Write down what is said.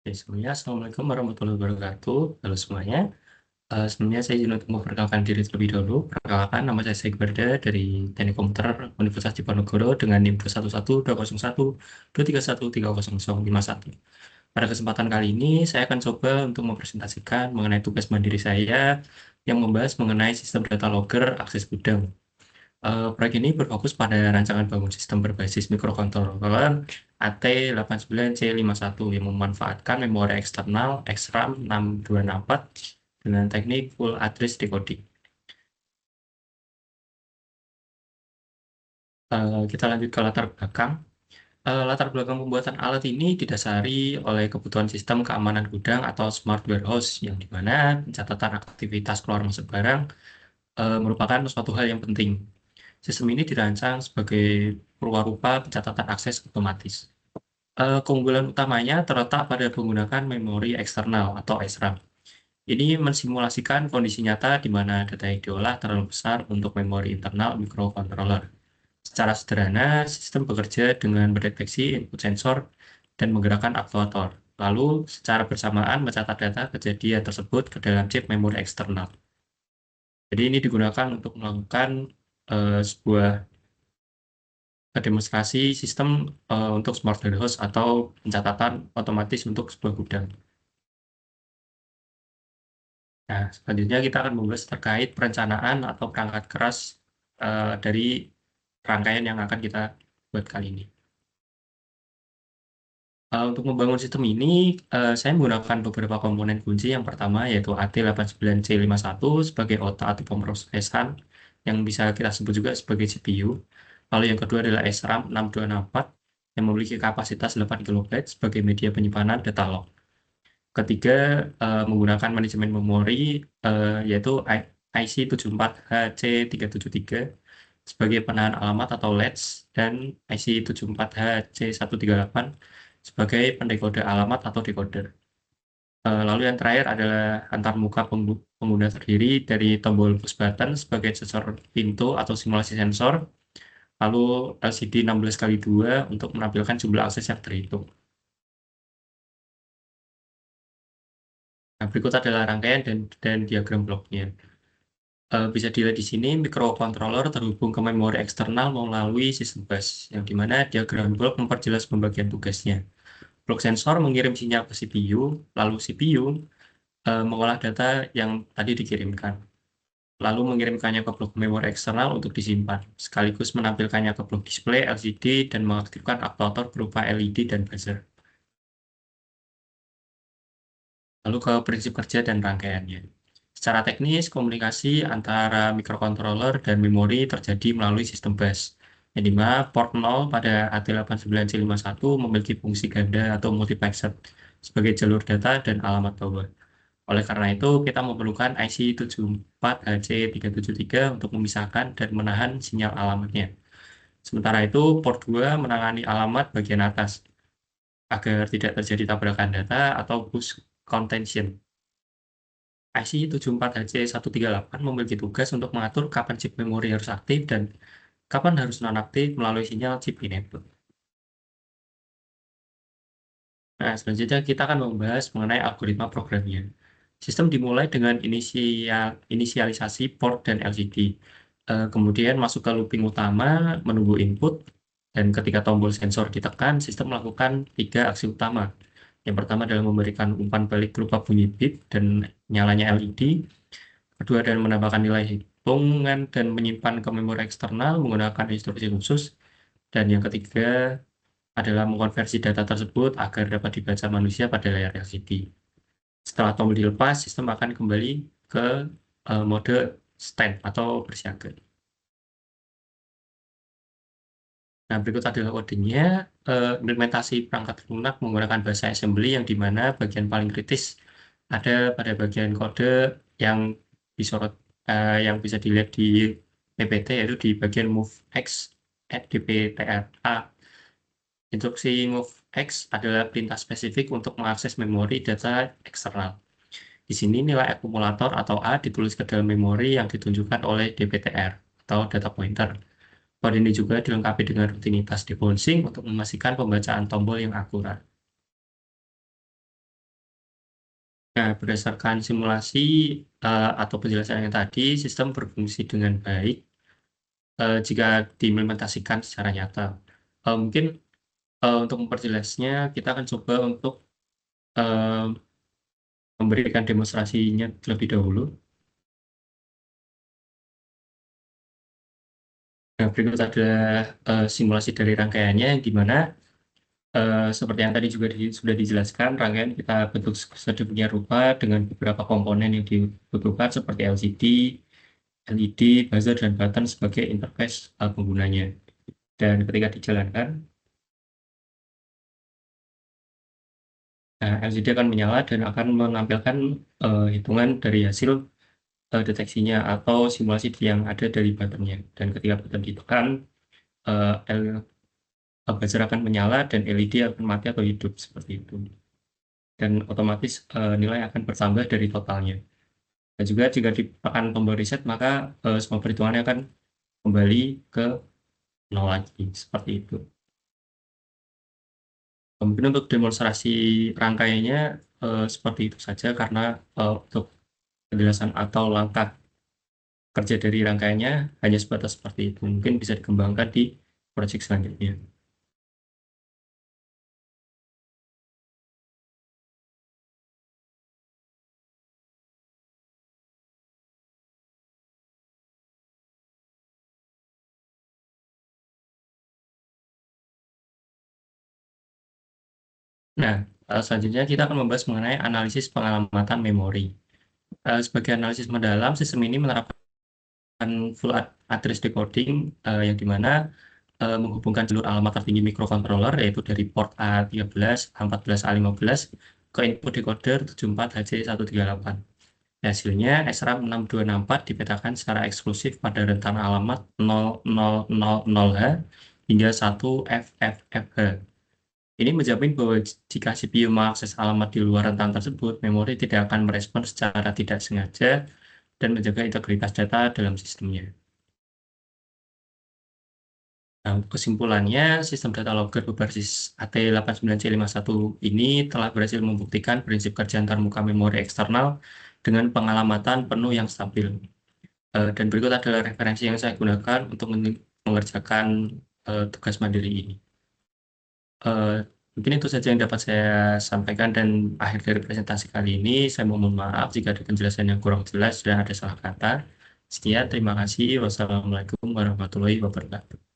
Oke, semuanya, Assalamualaikum warahmatullahi wabarakatuh. Halo semuanya. Sebelumnya saya izin untuk memperkenalkan diri terlebih dahulu. Perkenalkan, nama saya Syed Barda dari Teknik Komputer Universitas Diponegoro dengan NIM 211-201-231-30051. Pada kesempatan kali ini, saya akan coba untuk mempresentasikan mengenai tugas mandiri saya yang membahas mengenai sistem data logger akses gudang. Proyek ini berfokus pada rancangan bangun sistem berbasis mikrokontroler AT89C51 yang memanfaatkan memori eksternal XRAM 6264 dengan teknik full address decoding. Kita lanjut ke latar belakang. Latar belakang pembuatan alat ini didasari oleh kebutuhan sistem keamanan gudang atau smart warehouse, yang dimana pencatatan aktivitas keluar masuk barang merupakan suatu hal yang penting. Sistem ini dirancang sebagai rupa-rupa pencatatan akses otomatis. Keunggulan utamanya terletak pada menggunakan memori eksternal atau SRAM. Ini mensimulasikan kondisi nyata di mana data yang diolah terlalu besar untuk memori internal microcontroller. Secara sederhana, sistem bekerja dengan mendeteksi input sensor dan menggerakkan aktuator. Lalu, secara bersamaan mencatat data kejadian tersebut ke dalam chip memori eksternal. Jadi ini digunakan untuk melakukan sebuah demonstrasi sistem untuk smart warehouse atau pencatatan otomatis untuk sebuah gudang. Nah, selanjutnya kita akan membahas terkait perencanaan atau perangkat keras dari rangkaian yang akan kita buat kali ini. Untuk membangun sistem ini, saya menggunakan beberapa komponen kunci. Yang pertama yaitu AT89C51 sebagai otak atau pemrosesan, yang bisa kita sebut juga sebagai CPU. Lalu yang kedua adalah SRAM 6264 yang memiliki kapasitas 8 KB sebagai media penyimpanan data log. Ketiga, menggunakan manajemen memori yaitu IC74HC373 sebagai penahan alamat atau latch, dan IC74HC138 sebagai pendekoder alamat atau decoder. Lalu yang terakhir adalah antarmuka pengguna terdiri dari tombol push button sebagai sensor pintu atau simulasi sensor, lalu LCD 16x2 untuk menampilkan jumlah akses yang terhitung. Nah, berikut adalah rangkaian dan diagram bloknya. Bisa dilihat di sini, microcontroller terhubung ke memori eksternal melalui sistem bus, yang dimana diagram blok memperjelas pembagian tugasnya. Blok sensor mengirim sinyal ke CPU, lalu CPU mengolah data yang tadi dikirimkan, lalu mengirimkannya ke blok memori eksternal untuk disimpan, sekaligus menampilkannya ke blok display LCD dan mengaktifkan aktuator berupa LED dan buzzer. Lalu ke prinsip kerja dan rangkaiannya. Secara teknis, komunikasi antara microcontroller dan memori terjadi melalui sistem bus, yang dimana port 0 pada AT89C51 memiliki fungsi ganda atau multiplexer sebagai jalur data dan alamat bawah. Oleh karena itu, kita memerlukan IC74HC373 untuk memisahkan dan menahan sinyal alamatnya. Sementara itu, port 2 menangani alamat bagian atas agar tidak terjadi tabrakan data atau bus contention. IC74HC138 memiliki tugas untuk mengatur kapan chip memori harus aktif dan kapan harus nonaktif melalui sinyal chip enable. Nah, selanjutnya kita akan membahas mengenai algoritma programnya. Sistem dimulai dengan inisialisasi port dan LCD. Kemudian masuk ke looping utama, menunggu input, dan ketika tombol sensor ditekan, sistem melakukan 3 aksi utama. Yang pertama adalah memberikan umpan balik berupa bunyi bit dan nyalanya LED. Kedua adalah menambahkan nilai hitungan dan menyimpan ke memori eksternal menggunakan instruksi khusus. Dan yang ketiga adalah mengkonversi data tersebut agar dapat dibaca manusia pada layar LCD. Setelah tombol dilepas, sistem akan kembali ke mode stand atau bersiaga. Nah, berikut adalah kodenya. Implementasi perangkat lunak menggunakan bahasa assembly, yang dimana bagian paling kritis ada pada bagian kode yang disorot, yang bisa dilihat di PPT, yaitu di bagian movex at dptr-a. Instruksi movex adalah perintah spesifik untuk mengakses memori data eksternal. Di sini nilai akumulator atau A ditulis ke dalam memori yang ditunjukkan oleh DPTR atau data pointer. Kode ini juga dilengkapi dengan rutinitas debouncing untuk memastikan pembacaan tombol yang akurat. Nah, berdasarkan simulasi atau penjelasan yang tadi, sistem berfungsi dengan baik jika diimplementasikan secara nyata. Mungkin untuk memperjelasnya, kita akan coba untuk eh, memberikan demonstrasinya terlebih dahulu. Nah, berikut adalah simulasi dari rangkaiannya, yang di mana seperti yang tadi juga sudah dijelaskan, rangkaian kita bentuk sedemikian rupa dengan beberapa komponen yang dibutuhkan seperti LCD, LED, buzzer, dan button sebagai interface penggunanya. Dan ketika dijalankan, LCD akan menyala dan akan menampilkan hitungan dari hasil deteksinya atau simulasi yang ada dari buttonnya. Dan ketika button ditekan, eh, buzzer akan menyala dan LED akan mati atau hidup seperti itu. Dan otomatis nilai akan bertambah dari totalnya. Dan juga jika ditekan tombol reset, maka semua perhitungannya akan kembali ke nol lagi, seperti itu. Mungkin untuk demonstrasi rangkaiannya seperti itu saja, karena untuk penjelasan atau langkah kerja dari rangkaiannya hanya sebatas seperti itu. Mungkin bisa dikembangkan di proyek selanjutnya. Nah, selanjutnya kita akan membahas mengenai analisis pengalamatan memori. Sebagai analisis mendalam, sistem ini menerapkan full address decoding yang dimana menghubungkan jalur alamat tertinggi microcontroller yaitu dari port A13, A14, A15 ke input decoder 74HC138. Hasilnya SRAM 6264 dipetakan secara eksklusif pada rentan alamat 0000H hingga 1FFFH. Ini menjamin bahwa jika CPU mengakses alamat di luar rentang tersebut, memori tidak akan merespon secara tidak sengaja dan menjaga integritas data dalam sistemnya. Nah, untuk kesimpulannya, sistem data logger berbasis AT89C51 ini telah berhasil membuktikan prinsip kerja antarmuka memori eksternal dengan pengalamatan penuh yang stabil. Dan berikut adalah referensi yang saya gunakan untuk mengerjakan tugas mandiri ini. Eh, Mungkin itu saja yang dapat saya sampaikan dan akhir dari presentasi kali ini. Saya mohon maaf jika ada penjelasan yang kurang jelas dan ada salah kata. Sekian, terima kasih. Wassalamualaikum warahmatullahi wabarakatuh.